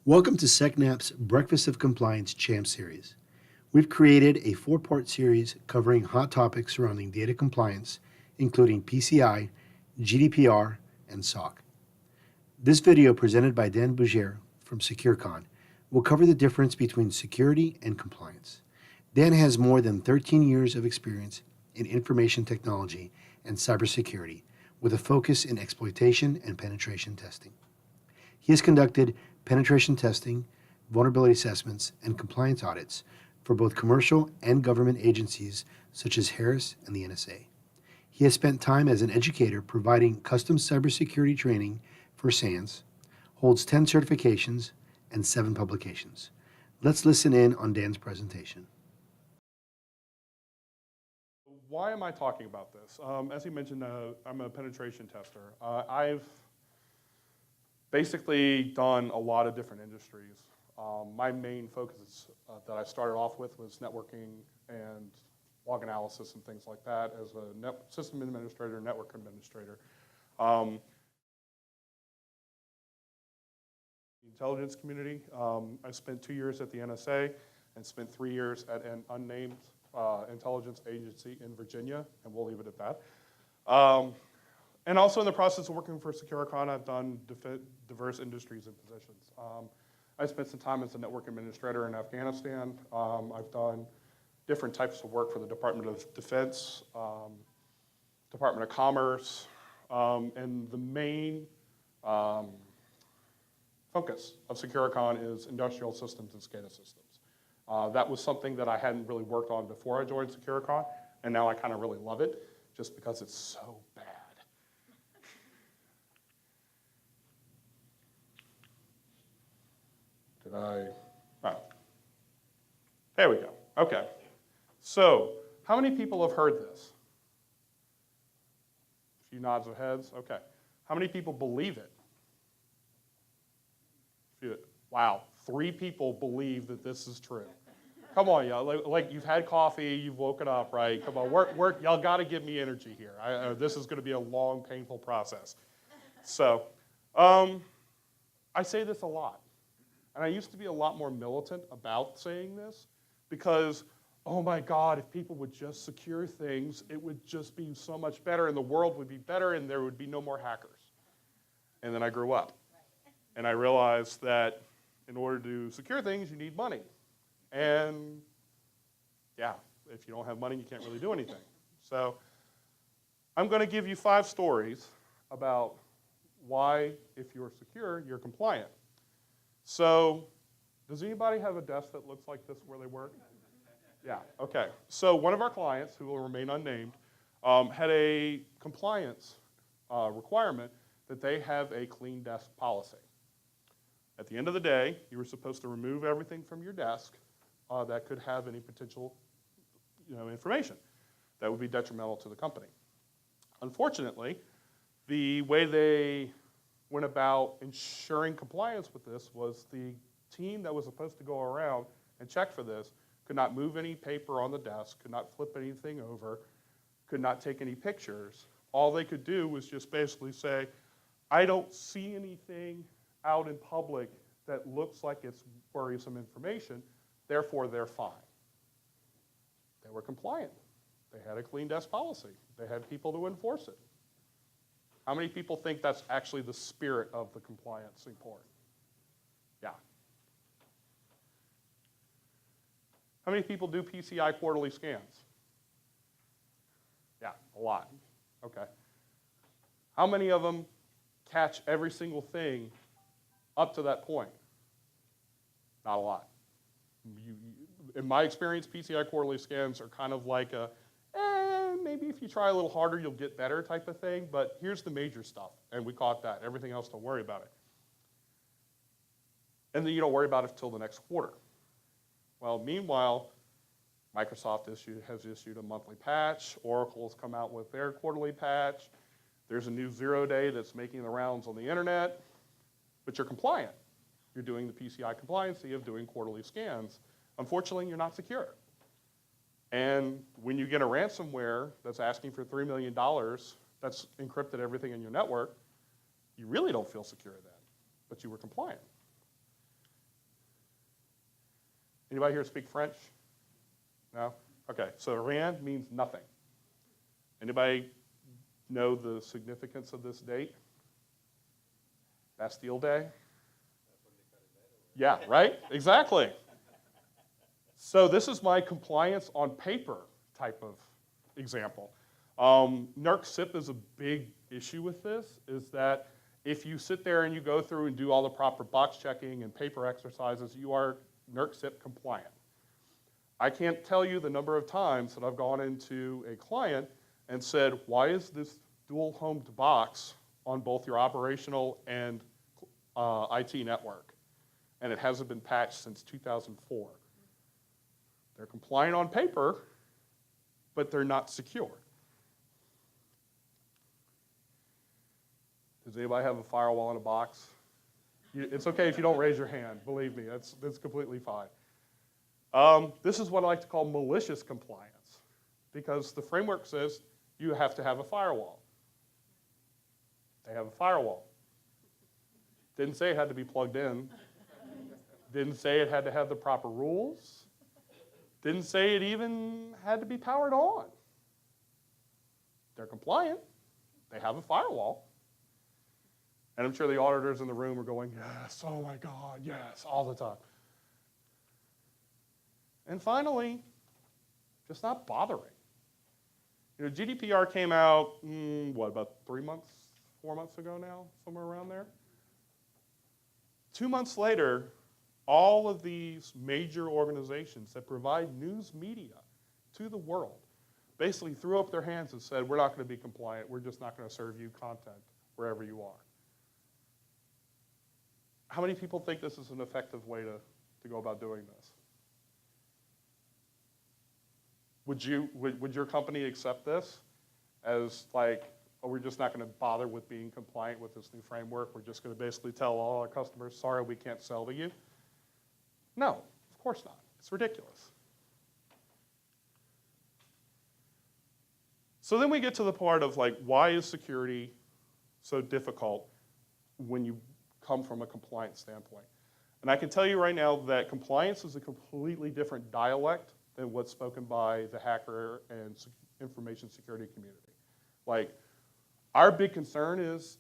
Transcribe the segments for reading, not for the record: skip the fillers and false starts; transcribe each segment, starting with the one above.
Welcome to Secnap's Breakfast of Compliance Champ Series. We've created a four-part series covering hot topics surrounding data compliance, including PCI, GDPR, and SOC. This video, presented by Dan Bougere from SecureCon, will cover the difference between security and compliance. Dan has more than 13 years of experience in information technology and cybersecurity, with a focus in exploitation and penetration testing. He has conducted penetration testing, vulnerability assessments, and compliance audits for both commercial and government agencies such as Harris and the NSA. He has spent time as an educator providing custom cybersecurity training for SANS, holds 10 certifications, and 7 publications. Let's listen in on Dan's presentation. Why am I talking about this? As he mentioned, I'm a penetration tester. I've basically done a lot of different industries. My main focus that I started off with was networking and log analysis and things like that as a system administrator, network administrator. The intelligence community, I spent 2 years at the NSA and spent 3 years at an unnamed intelligence agency in Virginia, and we'll leave it at that. And also in the process of working for SecureCon, I've done diverse industries and positions. I spent some time as a network administrator in Afghanistan. I've done different types of work for the Department of Defense, Department of Commerce, and the main focus of SecureCon is industrial systems and SCADA systems. That was something that I hadn't really worked on before I joined SecureCon, and now I kind of really love it just because it's so bad. Oh. There we go. Okay. So, how many people have heard this? A few nods of heads. Okay. How many people believe it? Wow. 3 people believe that this is true. Come on, y'all. Like you've had coffee, you've woken up, right? Come on, work. Y'all got to give me energy here. This is going to be a long, painful process. So, I say this a lot. And I used to be a lot more militant about saying this because, oh my God, if people would just secure things, it would just be so much better and the world would be better and there would be no more hackers. And then I grew up. And I realized that in order to secure things, you need money. And yeah, if you don't have money, you can't really do anything. So I'm going to give you 5 stories about why, if you're secure, you're compliant. So, does anybody have a desk that looks like this where they work? Yeah, okay. So one of our clients, who will remain unnamed, had a compliance requirement that they have a clean desk policy. At the end of the day, you were supposed to remove everything from your desk that could have any potential information that would be detrimental to the company. Unfortunately, the way they went about ensuring compliance with this was the team that was supposed to go around and check for this could not move any paper on the desk, could not flip anything over, could not take any pictures. All they could do was just basically say, I don't see anything out in public that looks like it's worrisome information, therefore they're fine. They were compliant. They had a clean desk policy. They had people to enforce it. How many people think that's actually the spirit of the compliance report? Yeah. How many people do PCI quarterly scans? Yeah, a lot. Okay. How many of them catch every single thing up to that point? Not a lot. In my experience, PCI quarterly scans are kind of like a, maybe if you try a little harder, you'll get better type of thing, but here's the major stuff, and we caught that. Everything else, don't worry about it. And then you don't worry about it until the next quarter. Well, meanwhile, Microsoft has issued a monthly patch. Oracle has come out with their quarterly patch. There's a new 0-day that's making the rounds on the internet, but you're compliant. You're doing the PCI compliancy of doing quarterly scans. Unfortunately, you're not secure. And when you get a ransomware that's asking for $3 million, that's encrypted everything in your network, you really don't feel secure then, but you were compliant. Anybody here speak French? No? Okay, so Iran means nothing. Anybody know the significance of this date? Bastille Day? Yeah, right? Exactly. So this is my compliance on paper type of example. NERC-CIP is a big issue with this, is that if you sit there and you go through and do all the proper box checking and paper exercises, you are NERC-CIP compliant. I can't tell you the number of times that I've gone into a client and said, why is this dual homed box on both your operational and IT network? And it hasn't been patched since 2004. They're compliant on paper, but they're not secure. Does anybody have a firewall in a box? It's okay if you don't raise your hand. Believe me, that's completely fine. This is what I like to call malicious compliance, because the framework says you have to have a firewall. They have a firewall. Didn't say it had to be plugged in. Didn't say it had to have the proper rules. Didn't say it even had to be powered on. They're compliant. They have a firewall. And I'm sure the auditors in the room are going, yes, oh my God, yes, all the time. And finally, just not bothering. You know, GDPR came out, about 3 months, 4 months ago now, somewhere around there. 2 months later, all of these major organizations that provide news media to the world basically threw up their hands and said, we're not going to be compliant. We're just not going to serve you content wherever you are. How many people think this is an effective way to go about doing this? Would your company accept this as like, oh, we're just not going to bother with being compliant with this new framework? We're just going to basically tell all our customers, sorry, we can't sell to you? No, of course not. It's ridiculous. So then we get to the part of like, why is security so difficult when you come from a compliance standpoint? And I can tell you right now that compliance is a completely different dialect than what's spoken by the hacker and information security community. Like, our big concern is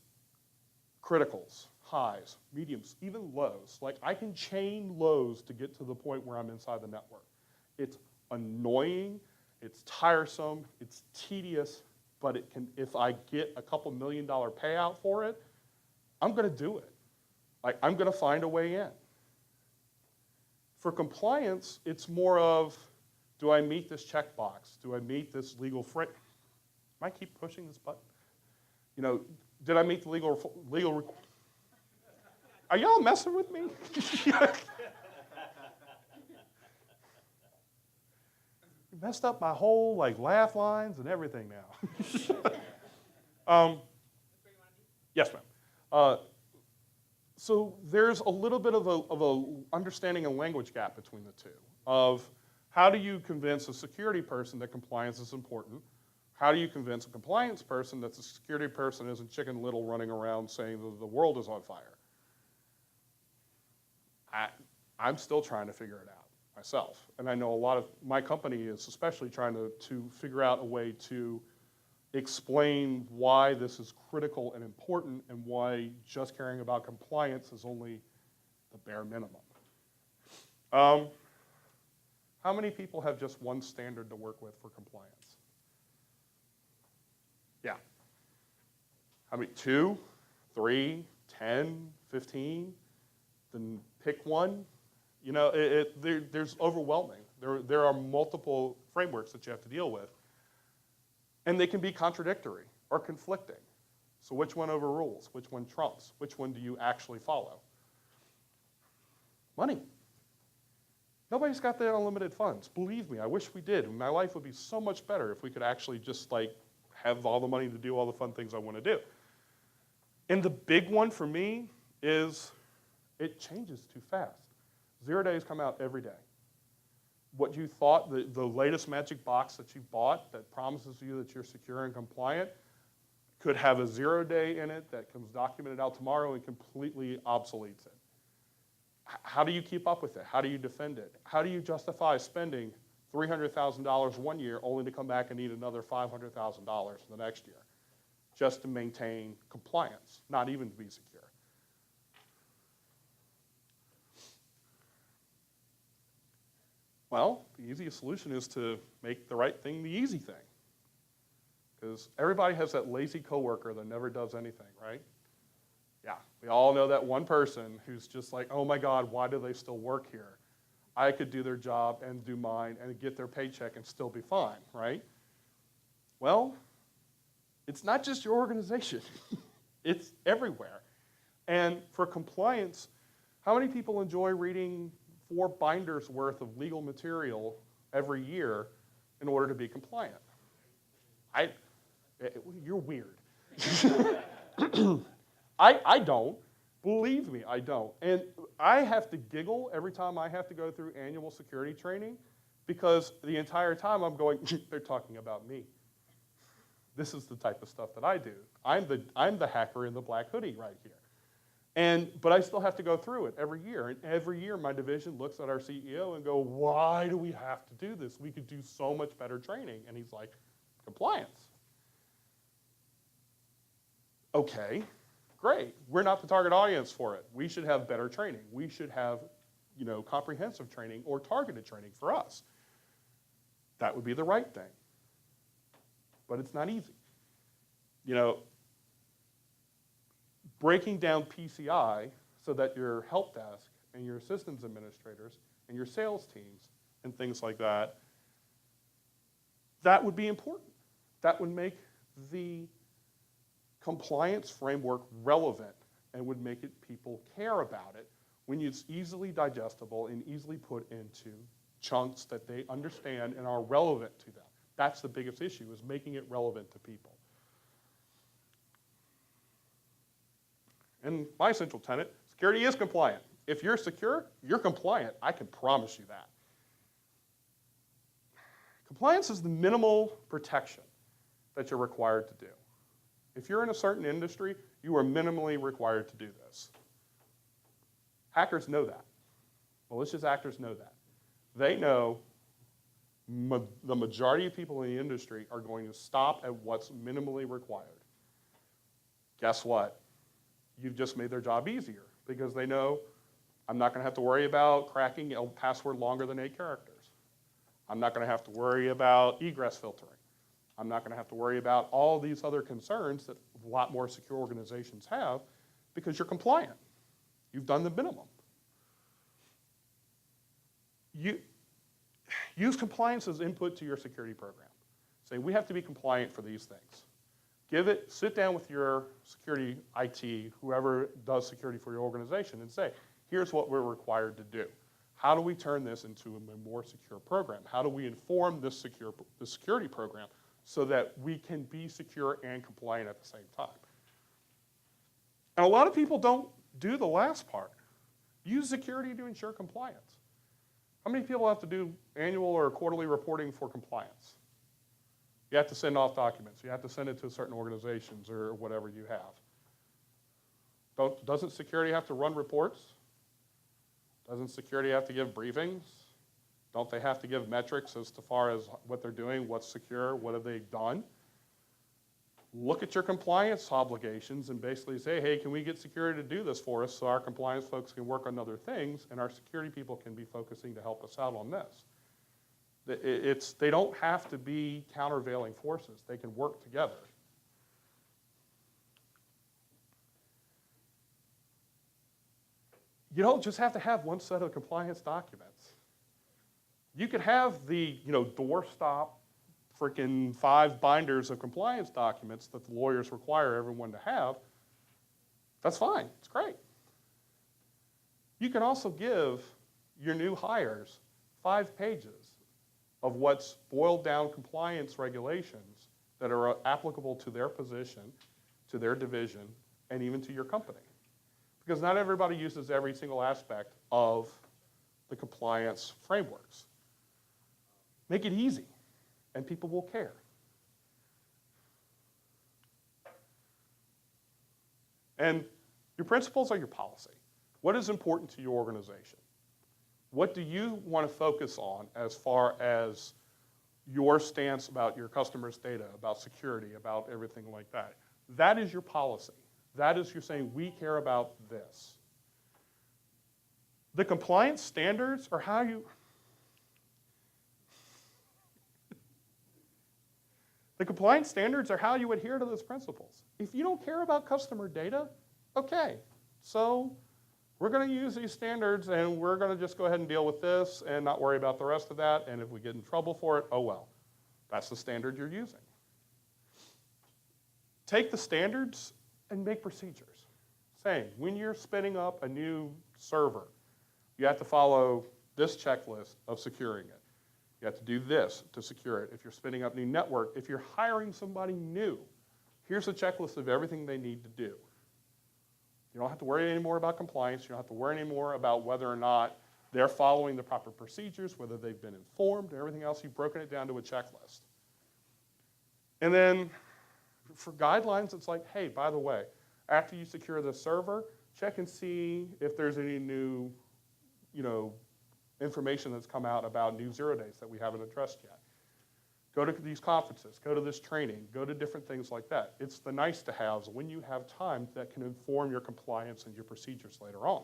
criticals, highs, mediums, even lows. Like, I can chain lows to get to the point where I'm inside the network. It's annoying, it's tiresome, it's tedious, but it can, if I get a couple $1 million payout for it, I'm gonna do it. Like, I'm gonna find a way in. For compliance, it's more of, do I meet this checkbox? Do I meet this legal frame? Am I keep pushing this button? You know, did I meet the legal Are y'all messing with me? You messed up my whole like laugh lines and everything now. Yes, ma'am. So there's a little bit of a understanding and language gap between the two of how do you convince a security person that compliance is important? How do you convince a compliance person that the security person isn't Chicken Little running around saying that the world is on fire? I'm still trying to figure it out myself. And I know a lot of my company is especially trying to figure out a way to explain why this is critical and important and why just caring about compliance is only the bare minimum. How many people have just one standard to work with for compliance? Yeah. How many? 2, 3, 10, 15? Then pick one. You know, there's overwhelming. There are multiple frameworks that you have to deal with. And they can be contradictory or conflicting. So which one overrules? Which one trumps? Which one do you actually follow? Money. Nobody's got the unlimited funds. Believe me, I wish we did. My life would be so much better if we could actually just like have all the money to do all the fun things I want to do. And the big one for me is it changes too fast. 0 days come out every day. What you thought, the latest magic box that you bought that promises you that you're secure and compliant could have a 0 day in it that comes documented out tomorrow and completely obsoletes it. How do you keep up with it? How do you defend it? How do you justify spending $300,000 one year only to come back and need another $500,000 the next year just to maintain compliance, not even to be secure? Well, the easiest solution is to make the right thing the easy thing. Because everybody has that lazy coworker that never does anything, right? Yeah, we all know that one person who's just like, oh my God, why do they still work here? I could do their job and do mine and get their paycheck and still be fine, right? Well, it's not just your organization. It's everywhere. And for compliance, how many people enjoy reading 4 binders worth of legal material every year in order to be compliant? You're weird. I don't. Believe me, I don't. And I have to giggle every time I have to go through annual security training because the entire time I'm going, they're talking about me. This is the type of stuff that I do. I'm the hacker in the black hoodie right here. But I still have to go through it every year. And every year my division looks at our CEO and go, why do we have to do this? We could do so much better training. And he's like, compliance. Okay, great. We're not the target audience for it. We should have better training. We should have, comprehensive training or targeted training for us. That would be the right thing. But it's not easy. Breaking down PCI so that your help desk and your systems administrators and your sales teams and things like that, that would be important. That would make the compliance framework relevant and would make people care about it when it's easily digestible and easily put into chunks that they understand and are relevant to them. That's the biggest issue, is making it relevant to people. And my central tenet, security is compliant. If you're secure, you're compliant. I can promise you that. Compliance is the minimal protection that you're required to do. If you're in a certain industry, you are minimally required to do this. Hackers know that. Malicious actors know that. They know the majority of people in the industry are going to stop at what's minimally required. Guess what? You've just made their job easier because they know I'm not going to have to worry about cracking a password longer than 8 characters. I'm not going to have to worry about egress filtering. I'm not going to have to worry about all these other concerns that a lot more secure organizations have because you're compliant. You've done the minimum. Use compliance as input to your security program. Say, we have to be compliant for these things. Sit down with your security IT, whoever does security for your organization, and say, here's what we're required to do. How do we turn this into a more secure program? How do we inform this security program so that we can be secure and compliant at the same time? And a lot of people don't do the last part. Use security to ensure compliance. How many people have to do annual or quarterly reporting for compliance? You have to send off documents. You have to send it to certain organizations or whatever you have. Doesn't security have to run reports? Doesn't security have to give briefings? Don't they have to give metrics as far as what they're doing, what's secure, what have they done? Look at your compliance obligations and basically say, hey, can we get security to do this for us so our compliance folks can work on other things and our security people can be focusing to help us out on this? They don't have to be countervailing forces. They can work together. You don't just have to have one set of compliance documents. You could have the doorstop freaking 5 binders of compliance documents that the lawyers require everyone to have. That's fine. It's great. You can also give your new hires 5 pages of what's boiled down compliance regulations that are applicable to their position, to their division, and even to your company. Because not everybody uses every single aspect of the compliance frameworks. Make it easy, and people will care. And your principles are your policy. What is important to your organization? What do you want to focus on as far as your stance about your customers' data, about security, about everything like that? That is your policy. That is you're saying, we care about this. The compliance standards are how you... The compliance standards are how you adhere to those principles. If you don't care about customer data, okay, so we're going to use these standards and we're going to just go ahead and deal with this and not worry about the rest of that, and if we get in trouble for it, oh well. That's the standard you're using. Take the standards and make procedures. Saying, when you're spinning up a new server, you have to follow this checklist of securing it. You have to do this to secure it. If you're spinning up a new network, if you're hiring somebody new, here's a checklist of everything they need to do. You don't have to worry anymore about compliance. You don't have to worry anymore about whether or not they're following the proper procedures, whether they've been informed, and everything else. You've broken it down to a checklist. And then for guidelines, it's like, hey, by the way, after you secure the server, check and see if there's any new, information that's come out about new 0 days that we haven't addressed yet. Go to these conferences, go to this training, go to different things like that. It's the nice to haves when you have time that can inform your compliance and your procedures later on.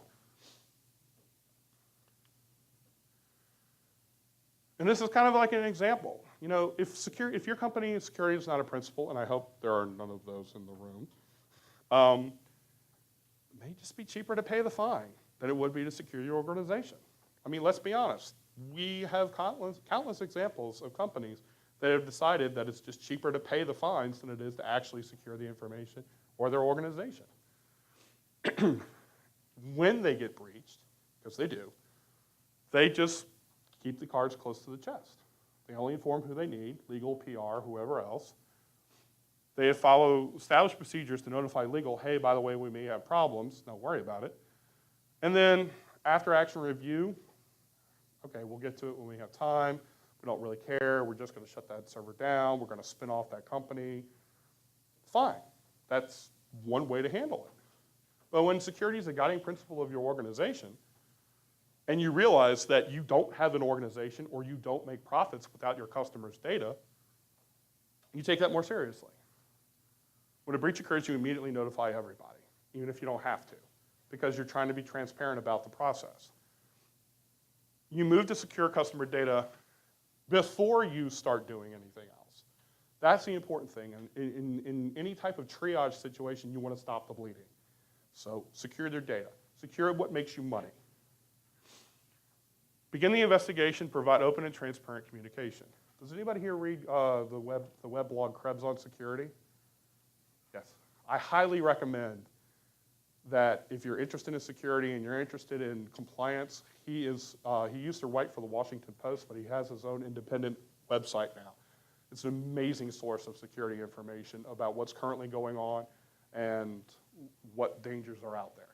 And this is kind of like an example. If your company's security is not a principle, and I hope there are none of those in the room, it may just be cheaper to pay the fine than it would be to secure your organization. I mean, let's be honest. We have countless examples of companies that have decided that it's just cheaper to pay the fines than it is to actually secure the information or their organization. When they get breached, because they do, they just keep the cards close to the chest. They only inform who they need, legal, PR, whoever else. They follow established procedures to notify legal, hey, by the way, we may have problems, don't worry about it. And then after action review, okay, we'll get to it when we have time. We don't really care. We're just going to shut that server down. We're going to spin off that company. Fine. That's one way to handle it. But when security is a guiding principle of your organization, and you realize that you don't have an organization or you don't make profits without your customers' data, you take that more seriously. When a breach occurs, you immediately notify everybody, even if you don't have to, because you're trying to be transparent about the process. You move to secure customer data before you start doing anything else. That's the important thing. And in any type of triage situation, you want to stop the bleeding. So secure their data. Secure what makes you money. Begin the investigation, provide open and transparent communication. Does anybody here read the web blog Krebs on Security? Yes. I highly recommend that if you're interested in security and you're interested in compliance, he used to write for the Washington Post, but he has his own independent website now. It's an amazing source of security information about what's currently going on and what dangers are out there.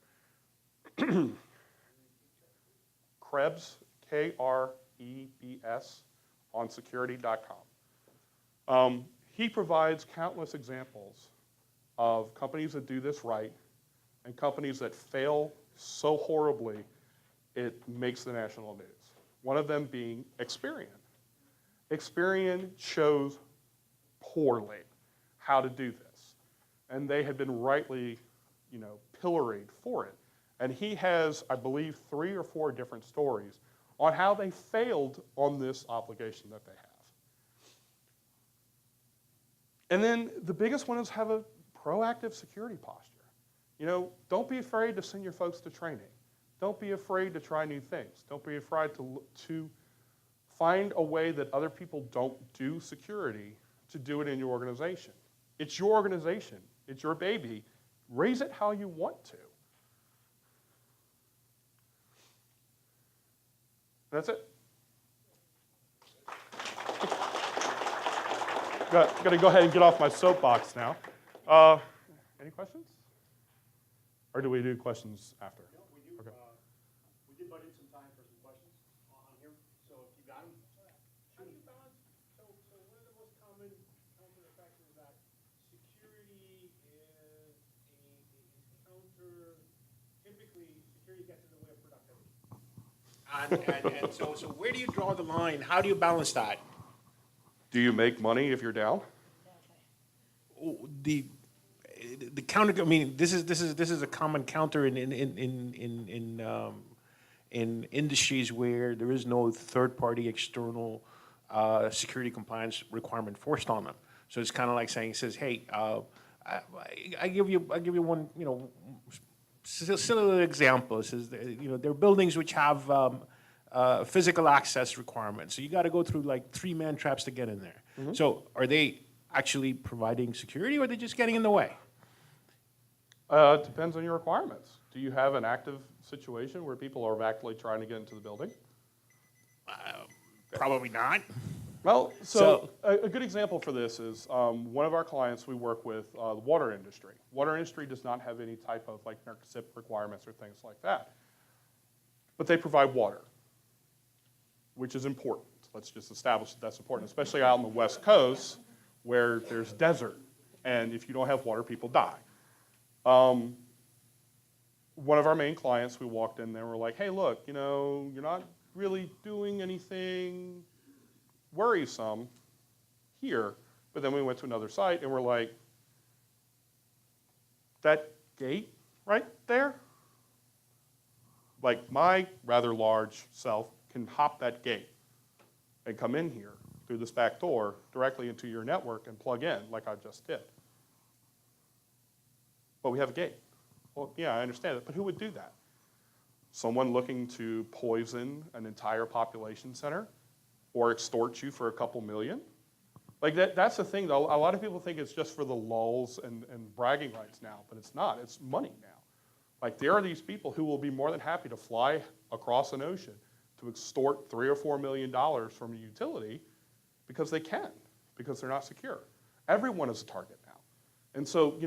Krebs, K-R-E-B-S, on security.com. He provides countless examples of companies that do this right and companies that fail so horribly it makes the national news. One of them being Experian. Experian chose poorly how to do this, and they had been rightly, pilloried for it. And he has, I believe, 3 or 4 different stories on how they failed on this obligation that they have. And then the biggest one is have a proactive security posture. Don't be afraid to send your folks to training. Don't be afraid to try new things. Don't be afraid to find a way that other people don't do security to do it in your organization. It's your organization. It's your baby. Raise it how you want to. That's it. Got to go ahead and get off my soapbox now. Any questions? Or do we do questions after? No, we do. Okay. We did budget some time for some questions on here, so if you got them, how do you balance? So one of the most common effects is that security is typically security gets in the way of productivity. And so where do you draw the line? How do you balance that? Do you make money if you're down? The counter. I mean, this is a common counter in industries where there is no third-party external security compliance requirement forced on them. So it's kind of like saying, it says, hey, I give you one, silly example. It says, there are buildings which have physical access requirements. So you got to go through like 3-man traps to get in there. Mm-hmm. So are they actually providing security, or are they just getting in the way? It depends on your requirements. Do you have an active situation where people are actively trying to get into the building? Probably not. Well, so a good example for this is one of our clients we work with, the water industry. Water industry does not have any type of like NERC-CIP requirements or things like that. But they provide water, which is important. Let's just establish that that's important, especially out on the West Coast where there's desert. And if you don't have water, people die. One of our main clients, we walked in there and we're like, hey, look, you're not really doing anything worrisome here. But then we went to another site and we're like, that gate right there, like my rather large self can hop that gate and come in here through this back door directly into your network and plug in like I just did. But we have a gate. Well, yeah, I understand it, but who would do that? Someone looking to poison an entire population center or extort you for a couple million? Like that's the thing, though. A lot of people think it's just for the lulz and bragging rights now, but it's not. It's money now. Like there are these people who will be more than happy to fly across an ocean to extort $3 or $4 million from a utility because they can, because they're not secure. Everyone is a target now. And so,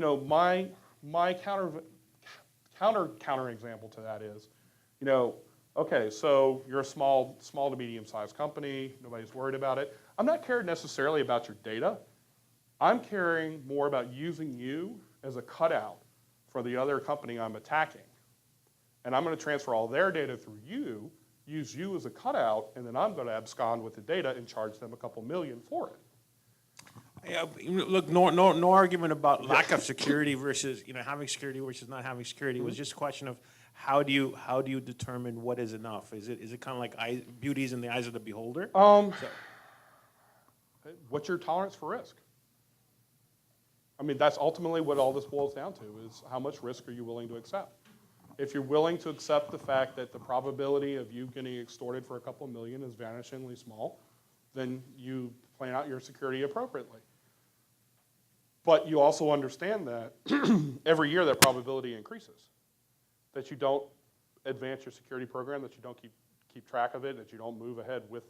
my counter example to that is, okay, so you're a small to medium-sized company, nobody's worried about it. I'm not caring necessarily about your data. I'm caring more about using you as a cutout for the other company I'm attacking. And I'm going to transfer all their data through you, use you as a cutout, and then I'm going to abscond with the data and charge them a couple million for it. Yeah, look, no argument about lack of security versus having security versus not having security. It was just a question of how do you determine what is enough? Is it kind of like beauty is in the eyes of the beholder? What's your tolerance for risk? I mean, that's ultimately what all this boils down to is how much risk are you willing to accept? If you're willing to accept the fact that the probability of you getting extorted for a couple million is vanishingly small, then you plan out your security appropriately. But you also understand that every year that probability increases, that you don't advance your security program, that you don't keep track of it, that you don't move ahead with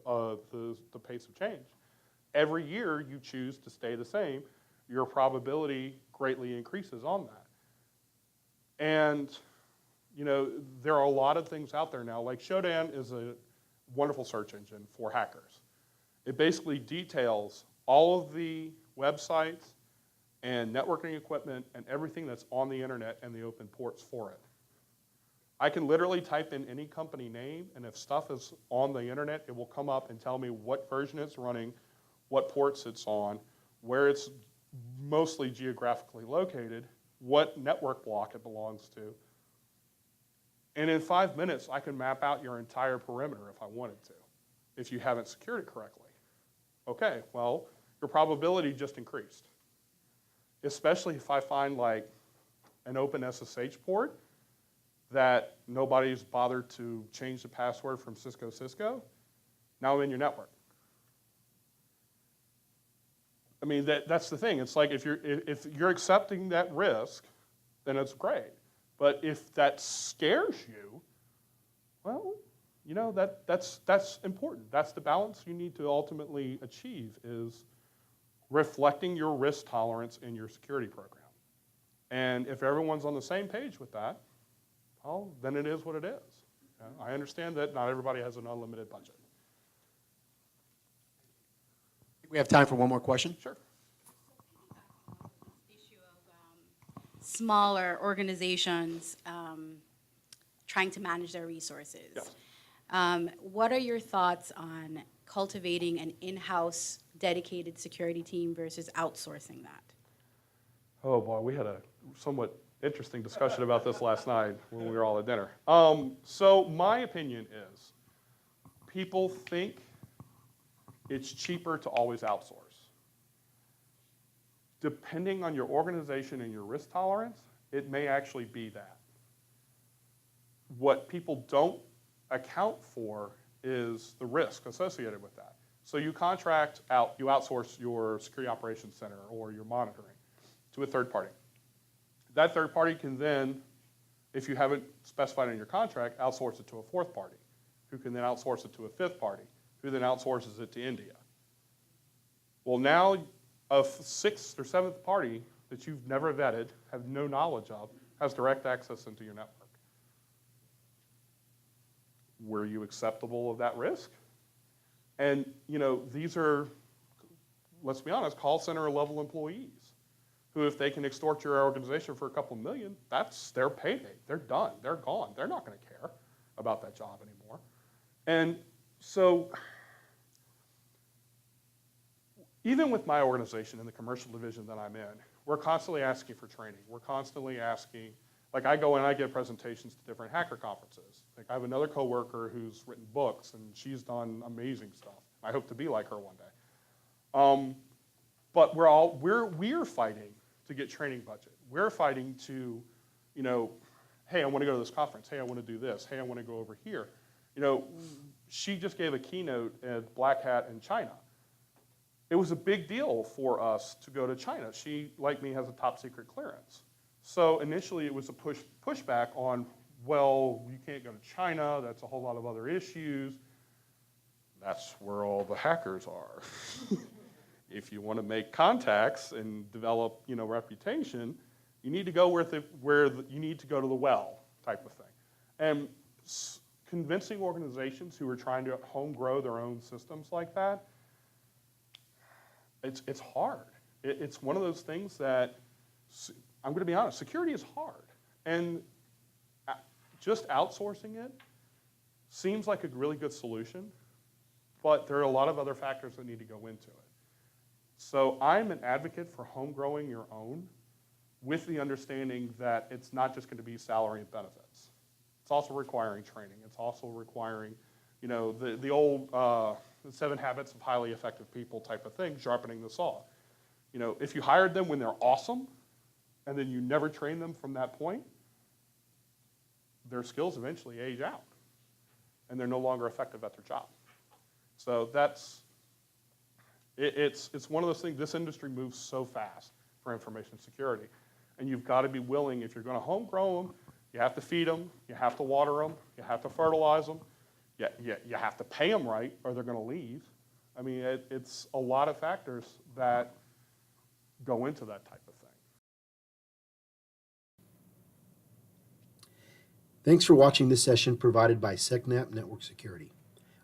the pace of change. Every year you choose to stay the same, your probability greatly increases on that. And there are a lot of things out there now, like Shodan is a wonderful search engine for hackers. It basically details all of the websites and networking equipment and everything that's on the internet and the open ports for it. I can literally type in any company name, and if stuff is on the internet, it will come up and tell me what version it's running, what ports it's on, where it's mostly geographically located, what network block it belongs to. And in 5 minutes, I can map out your entire perimeter if I wanted to, if you haven't secured it correctly. Okay, well, your probability just increased. Especially if I find like an open SSH port that nobody's bothered to change the password from Cisco, now I'm in your network. I mean, that's the thing. It's like if you're accepting that risk, then it's great. But if that scares you, well, that's important. That's the balance you need to ultimately achieve is reflecting your risk tolerance in your security program. And if everyone's on the same page with that, well, then it is what it is. I understand that not everybody has an unlimited budget. We have time for one more question. Sure. Issue of smaller organizations trying to manage their resources. Yes. What are your thoughts on cultivating an in-house dedicated security team versus outsourcing that? Oh boy, we had a somewhat interesting discussion about this last night when we were all at dinner. So my opinion is, people think it's cheaper to always outsource. Depending on your organization and your risk tolerance, it may actually be that. What people don't account for is the risk associated with that. So you contract out, you outsource your security operations center or your monitoring to a third party. That third party can then, if you haven't specified in your contract, outsource it to a fourth party, who can then outsource it to a fifth party, who then outsources it to India. Well, now a sixth or seventh party that you've never vetted, have no knowledge of, has direct access into your network. Were you acceptable of that risk? And these are, let's be honest, call center level employees who, if they can extort your organization for a couple million, that's their payday. They're done. They're gone. They're not going to care about that job anymore. And so even with my organization in the commercial division that I'm in, we're constantly asking for training. We're constantly asking, like I go and I give presentations to different hacker conferences. Like I have another coworker who's written books and she's done amazing stuff. I hope to be like her one day. But we're fighting to get training budget. We're fighting to, hey, I want to go to this conference. Hey, I want to do this. Hey, I want to go over here. She just gave a keynote at Black Hat in China. It was a big deal for us to go to China. She, like me, has a top secret clearance. So initially it was a pushback on, well, you can't go to China. That's a whole lot of other issues. That's where all the hackers are. If you want to make contacts and develop, reputation, you need to go you need to go to the well type of thing. And convincing organizations who are trying to home grow their own systems like that, it's hard. It's one of those things that, I'm going to be honest, security is hard. And just outsourcing it seems like a really good solution, but there are a lot of other factors that need to go into it. So I'm an advocate for home growing your own with the understanding that it's not just going to be salary and benefits. It's also requiring training. It's also requiring, the old 7 habits of highly effective people type of thing, sharpening the saw. If you hired them when they're awesome and then you never train them from that point, their skills eventually age out and they're no longer effective at their job. So it's one of those things, this industry moves so fast for information security. And you've got to be willing, if you're going to home grow them, you have to feed them, you have to water them, you have to fertilize them, you have to pay them right or they're going to leave. I mean, it's a lot of factors that go into that type of thing. Thanks for watching this session provided by Secnap Network Security.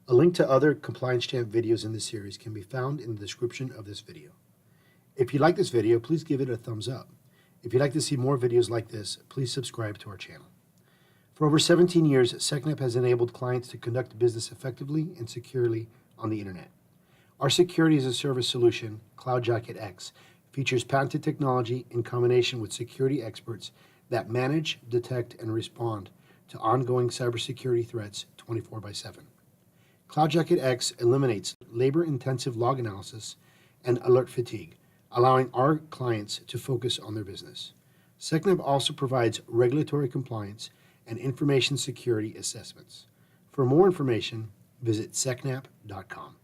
A link to other Compliance Champ videos in this series can be found in the description of this video. If you like this video, please give it a thumbs up. If you'd like to see more videos like this, please subscribe to our channel. For over 17 years, Secnap has enabled clients to conduct business effectively and securely on the internet. Our security as a service solution, CloudJacket X, features patented technology in combination with security experts that manage, detect, and respond to ongoing cybersecurity threats 24/7. CloudJacket X eliminates labor-intensive log analysis and alert fatigue, allowing our clients to focus on their business. Secnap also provides regulatory compliance and information security assessments. For more information, visit secnap.com.